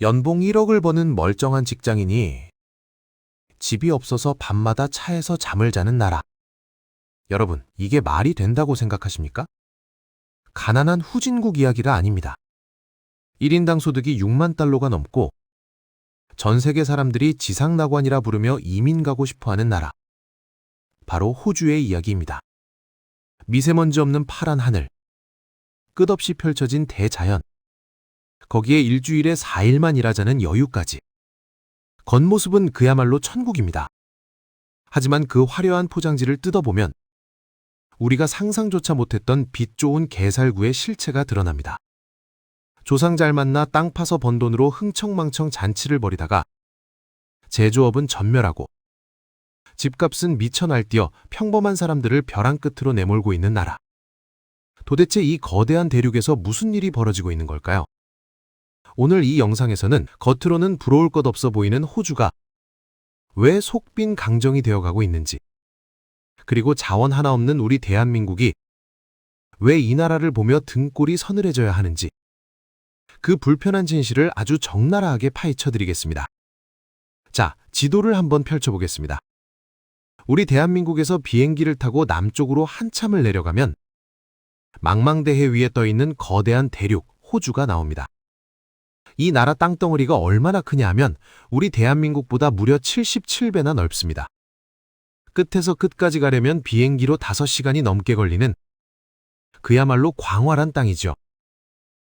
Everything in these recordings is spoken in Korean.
연봉 1억을 버는 멀쩡한 직장인이 집이 없어서 밤마다 차에서 잠을 자는 나라. 여러분, 이게 말이 된다고 생각하십니까? 가난한 후진국 이야기가 아닙니다. 1인당 소득이 6만 달러가 넘고 전 세계 사람들이 지상낙원이라 부르며 이민 가고 싶어하는 나라. 바로 호주의 이야기입니다. 미세먼지 없는 파란 하늘, 끝없이 펼쳐진 대자연, 거기에 일주일에 4일만 일하자는 여유까지. 겉모습은 그야말로 천국입니다. 하지만 그 화려한 포장지를 뜯어보면 우리가 상상조차 못했던 빛 좋은 개살구의 실체가 드러납니다. 조상 잘 만나 땅 파서 번 돈으로 흥청망청 잔치를 벌이다가 제조업은 전멸하고 집값은 미쳐 날뛰어 평범한 사람들을 벼랑 끝으로 내몰고 있는 나라. 도대체 이 거대한 대륙에서 무슨 일이 벌어지고 있는 걸까요? 오늘 이 영상에서는 겉으로는 부러울 것 없어 보이는 호주가 왜 속빈 강정이 되어가고 있는지, 그리고 자원 하나 없는 우리 대한민국이 왜 이 나라를 보며 등골이 서늘해져야 하는지, 그 불편한 진실을 아주 적나라하게 파헤쳐드리겠습니다. 자, 지도를 한번 펼쳐보겠습니다. 우리 대한민국에서 비행기를 타고 남쪽으로 한참을 내려가면 망망대해 위에 떠있는 거대한 대륙, 호주가 나옵니다. 이 나라 땅덩어리가 얼마나 크냐 하면 우리 대한민국보다 무려 77배나 넓습니다. 끝에서 끝까지 가려면 비행기로 5시간이 넘게 걸리는 그야말로 광활한 땅이죠.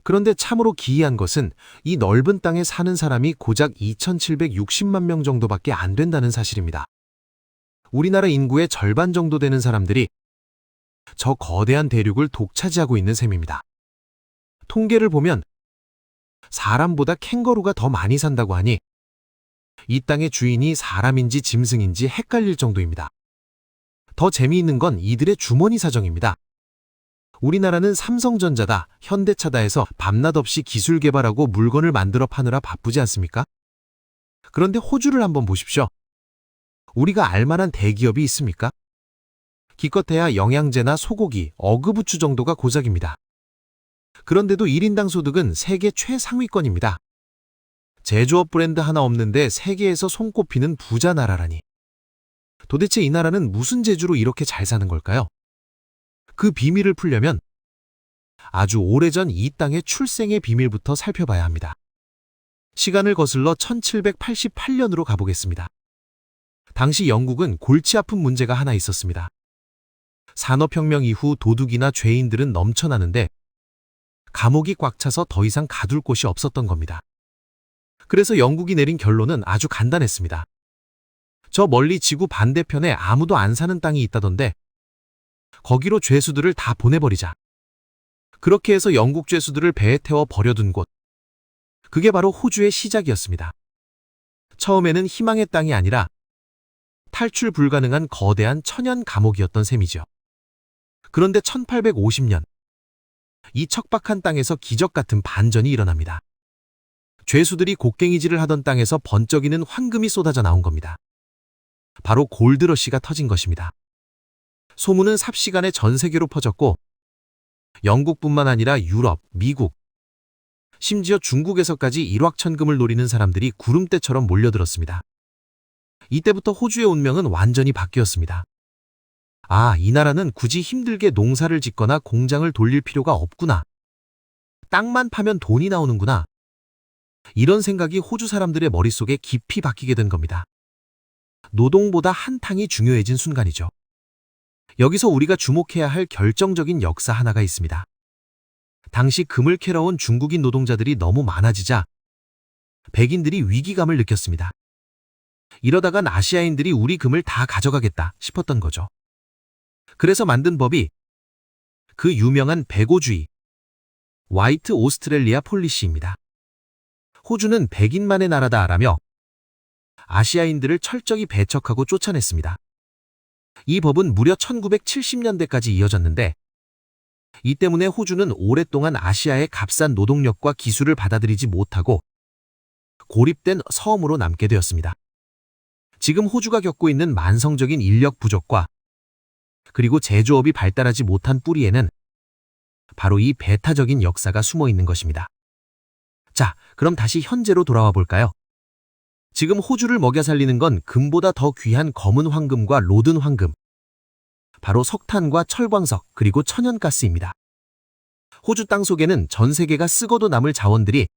그런데 참으로 기이한 것은 이 넓은 땅에 사는 사람이 고작 2,760만 명 정도밖에 안 된다는 사실입니다. 우리나라 인구의 절반 정도 되는 사람들이 저 거대한 대륙을 독차지하고 있는 셈입니다. 통계를 보면 사람보다 캥거루가 더 많이 산다고 하니 이 땅의 주인이 사람인지 짐승인지 헷갈릴 정도입니다. 더 재미있는 건 이들의 주머니 사정입니다. 우리나라는 삼성전자다, 현대차다 해서 밤낮 없이 기술 개발하고 물건을 만들어 파느라 바쁘지 않습니까? 그런데 호주를 한번 보십시오. 우리가 알만한 대기업이 있습니까? 기껏해야 영양제나 소고기, 어그부추 정도가 고작입니다. 그런데도 1인당 소득은 세계 최상위권입니다. 제조업 브랜드 하나 없는데 세계에서 손꼽히는 부자 나라라니. 도대체 이 나라는 무슨 재주로 이렇게 잘 사는 걸까요? 그 비밀을 풀려면 아주 오래전 이 땅의 출생의 비밀부터 살펴봐야 합니다. 시간을 거슬러 1788년으로 가보겠습니다. 당시 영국은 골치 아픈 문제가 하나 있었습니다. 산업혁명 이후 도둑이나 죄인들은 넘쳐나는데 감옥이 꽉 차서 더 이상 가둘 곳이 없었던 겁니다. 그래서 영국이 내린 결론은 아주 간단했습니다. 저 멀리 지구 반대편에 아무도 안 사는 땅이 있다던데 거기로 죄수들을 다 보내버리자. 그렇게 해서 영국 죄수들을 배에 태워 버려둔 곳. 그게 바로 호주의 시작이었습니다. 처음에는 희망의 땅이 아니라 탈출 불가능한 거대한 천연 감옥이었던 셈이죠. 그런데 1850년, 이 척박한 땅에서 기적 같은 반전이 일어납니다. 죄수들이 곡괭이질을 하던 땅에서 번쩍이는 황금이 쏟아져 나온 겁니다. 바로 골드러시가 터진 것입니다. 소문은 삽시간에 전 세계로 퍼졌고 영국뿐만 아니라 유럽, 미국, 심지어 중국에서까지 일확천금을 노리는 사람들이 구름대처럼 몰려들었습니다. 이때부터 호주의 운명은 완전히 바뀌었습니다. 아, 이 나라는 굳이 힘들게 농사를 짓거나 공장을 돌릴 필요가 없구나. 땅만 파면 돈이 나오는구나. 이런 생각이 호주 사람들의 머릿속에 깊이 박히게 된 겁니다. 노동보다 한탕이 중요해진 순간이죠. 여기서 우리가 주목해야 할 결정적인 역사 하나가 있습니다. 당시 금을 캐러 온 중국인 노동자들이 너무 많아지자 백인들이 위기감을 느꼈습니다. 이러다간 아시아인들이 우리 금을 다 가져가겠다 싶었던 거죠. 그래서 만든 법이 그 유명한 백오주의, 화이트 오스트레일리아 폴리시입니다. 호주는 백인만의 나라다라며 아시아인들을 철저히 배척하고 쫓아냈습니다. 이 법은 무려 1970년대까지 이어졌는데 이 때문에 호주는 오랫동안 아시아의 값싼 노동력과 기술을 받아들이지 못하고 고립된 섬으로 남게 되었습니다. 지금 호주가 겪고 있는 만성적인 인력 부족과 그리고 제조업이 발달하지 못한 뿌리에는 바로 이 배타적인 역사가 숨어 있는 것입니다. 자, 그럼 다시 현재로 돌아와 볼까요? 지금 호주를 먹여 살리는 건 금보다 더 귀한 검은 황금과 로든 황금, 바로 석탄과 철광석 그리고 천연가스입니다. 호주 땅 속에는 전 세계가 쓰고도 남을 자원들이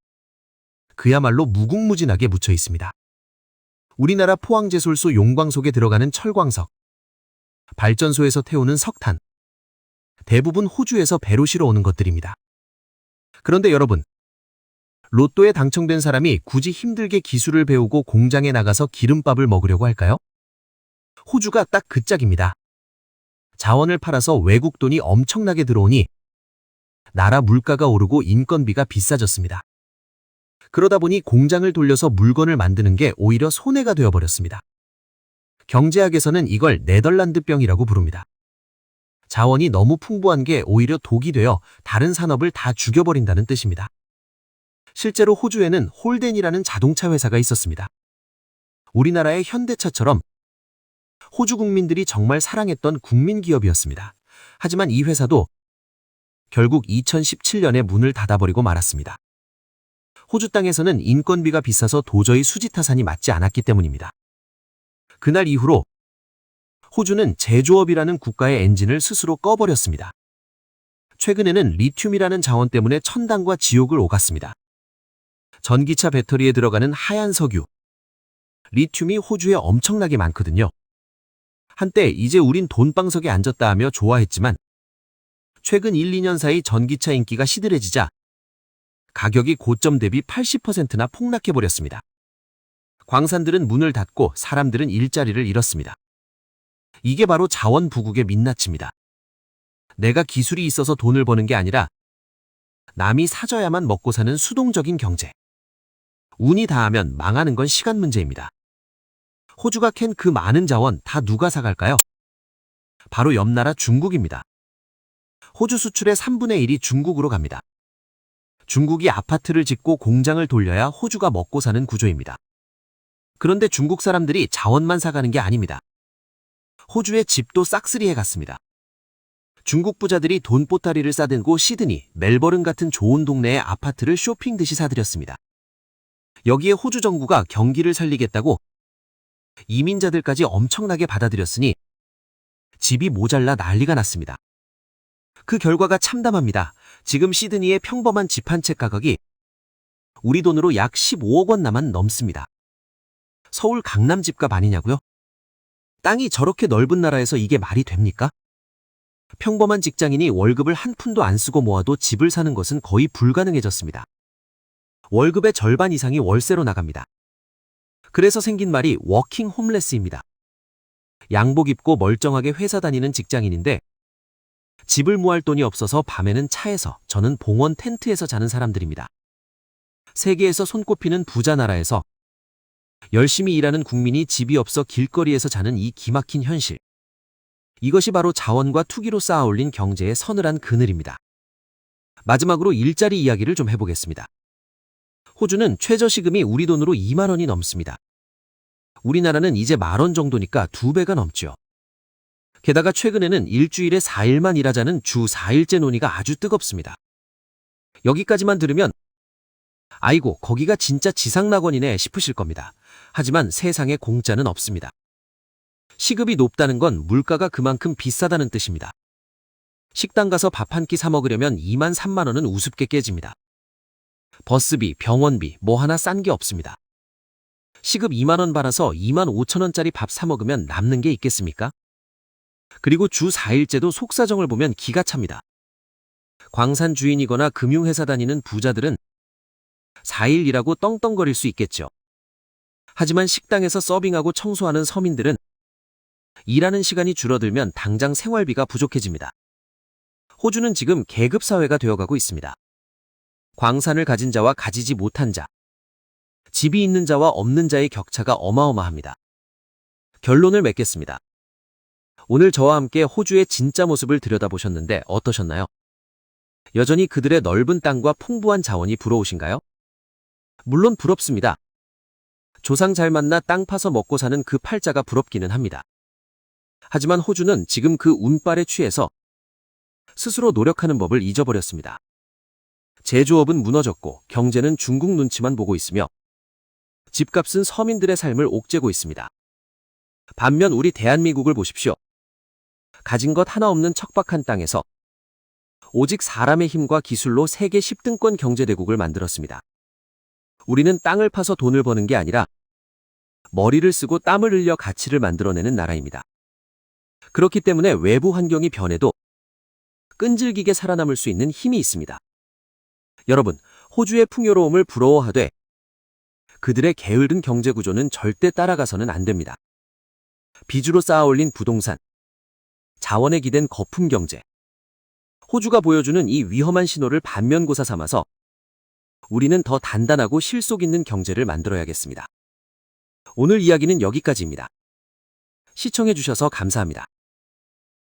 그야말로 무궁무진하게 묻혀 있습니다. 우리나라 포항제설소 용광 속에 들어가는 철광석, 발전소에서 태우는 석탄, 대부분 호주에서 배로 실어 오는 것들입니다. 그런데 여러분, 로또에 당첨된 사람이 굳이 힘들게 기술을 배우고 공장에 나가서 기름밥을 먹으려고 할까요? 호주가 딱 그 짝입니다. 자원을 팔아서 외국 돈이 엄청나게 들어오니 나라 물가가 오르고 인건비가 비싸졌습니다. 그러다 보니 공장을 돌려서 물건을 만드는 게 오히려 손해가 되어버렸습니다. 경제학에서는 이걸 네덜란드병이라고 부릅니다. 자원이 너무 풍부한 게 오히려 독이 되어 다른 산업을 다 죽여버린다는 뜻입니다. 실제로 호주에는 홀덴이라는 자동차 회사가 있었습니다. 우리나라의 현대차처럼 호주 국민들이 정말 사랑했던 국민기업이었습니다. 하지만 이 회사도 결국 2017년에 문을 닫아버리고 말았습니다. 호주 땅에서는 인건비가 비싸서 도저히 수지타산이 맞지 않았기 때문입니다. 그날 이후로 호주는 제조업이라는 국가의 엔진을 스스로 꺼버렸습니다. 최근에는 리튬이라는 자원 때문에 천당과 지옥을 오갔습니다. 전기차 배터리에 들어가는 하얀 석유, 리튬이 호주에 엄청나게 많거든요. 한때 이제 우린 돈방석에 앉았다 하며 좋아했지만 최근 1, 2년 사이 전기차 인기가 시들해지자 가격이 고점 대비 80%나 폭락해버렸습니다. 광산들은 문을 닫고 사람들은 일자리를 잃었습니다. 이게 바로 자원 부국의 민낯입니다. 내가 기술이 있어서 돈을 버는 게 아니라 남이 사줘야만 먹고 사는 수동적인 경제. 운이 닿으면 망하는 건 시간 문제입니다. 호주가 캔 그 많은 자원 다 누가 사갈까요? 바로 옆 나라 중국입니다. 호주 수출의 3분의 1이 중국으로 갑니다. 중국이 아파트를 짓고 공장을 돌려야 호주가 먹고 사는 구조입니다. 그런데 중국 사람들이 자원만 사가는 게 아닙니다. 호주의 집도 싹쓸이해 갔습니다. 중국 부자들이 돈보따리를 싸들고 시드니, 멜버른 같은 좋은 동네의 아파트를 쇼핑 듯이 사들였습니다. 여기에 호주 정부가 경기를 살리겠다고 이민자들까지 엄청나게 받아들였으니 집이 모자라 난리가 났습니다. 그 결과가 참담합니다. 지금 시드니의 평범한 집 한 채 가격이 우리 돈으로 약 15억 원 나만 넘습니다. 서울 강남 집값 아니냐고요? 땅이 저렇게 넓은 나라에서 이게 말이 됩니까? 평범한 직장인이 월급을 한 푼도 안 쓰고 모아도 집을 사는 것은 거의 불가능해졌습니다. 월급의 절반 이상이 월세로 나갑니다. 그래서 생긴 말이 워킹 홈레스입니다. 양복 입고 멀쩡하게 회사 다니는 직장인인데 집을 모을 돈이 없어서 밤에는 차에서, 저는 봉원 텐트에서 자는 사람들입니다. 세계에서 손꼽히는 부자 나라에서 열심히 일하는 국민이 집이 없어 길거리에서 자는 이 기막힌 현실. 이것이 바로 자원과 투기로 쌓아 올린 경제의 서늘한 그늘입니다. 마지막으로 일자리 이야기를 좀 해보겠습니다. 호주는 최저시급이 우리 돈으로 2만 원이 넘습니다. 우리나라는 이제 10,000원 정도니까 2배가 넘죠. 게다가 최근에는 일주일에 4일만 일하자는 주 4일제 논의가 아주 뜨겁습니다. 여기까지만 들으면 아이고, 거기가 진짜 지상낙원이네 싶으실 겁니다. 하지만 세상에 공짜는 없습니다. 시급이 높다는 건 물가가 그만큼 비싸다는 뜻입니다. 식당 가서 밥 한 끼 사 먹으려면 2만 3만 원은 우습게 깨집니다. 버스비, 병원비, 뭐 하나 싼 게 없습니다. 시급 2만 원 받아서 2만 5천 원짜리 밥 사 먹으면 남는 게 있겠습니까? 그리고 주 4일제도 속사정을 보면 기가 찹니다. 광산 주인이거나 금융회사 다니는 부자들은 4일 일하고 떵떵거릴 수 있겠죠. 하지만 식당에서 서빙하고 청소하는 서민들은 일하는 시간이 줄어들면 당장 생활비가 부족해집니다. 호주는 지금 계급사회가 되어가고 있습니다. 광산을 가진 자와 가지지 못한 자, 집이 있는 자와 없는 자의 격차가 어마어마합니다. 결론을 맺겠습니다. 오늘 저와 함께 호주의 진짜 모습을 들여다보셨는데 어떠셨나요? 여전히 그들의 넓은 땅과 풍부한 자원이 부러우신가요? 물론 부럽습니다. 조상 잘 만나 땅 파서 먹고 사는 그 팔자가 부럽기는 합니다. 하지만 호주는 지금 그 운빨에 취해서 스스로 노력하는 법을 잊어버렸습니다. 제조업은 무너졌고 경제는 중국 눈치만 보고 있으며 집값은 서민들의 삶을 옥죄고 있습니다. 반면 우리 대한민국을 보십시오. 가진 것 하나 없는 척박한 땅에서 오직 사람의 힘과 기술로 세계 10등권 경제대국을 만들었습니다. 우리는 땅을 파서 돈을 버는 게 아니라 머리를 쓰고 땀을 흘려 가치를 만들어내는 나라입니다. 그렇기 때문에 외부 환경이 변해도 끈질기게 살아남을 수 있는 힘이 있습니다. 여러분, 호주의 풍요로움을 부러워하되 그들의 게으른 경제 구조는 절대 따라가서는 안 됩니다. 빚으로 쌓아올린 부동산, 자원에 기댄 거품 경제. 호주가 보여주는 이 위험한 신호를 반면교사 삼아서 우리는 더 단단하고 실속 있는 경제를 만들어야겠습니다. 오늘 이야기는 여기까지입니다. 시청해주셔서 감사합니다.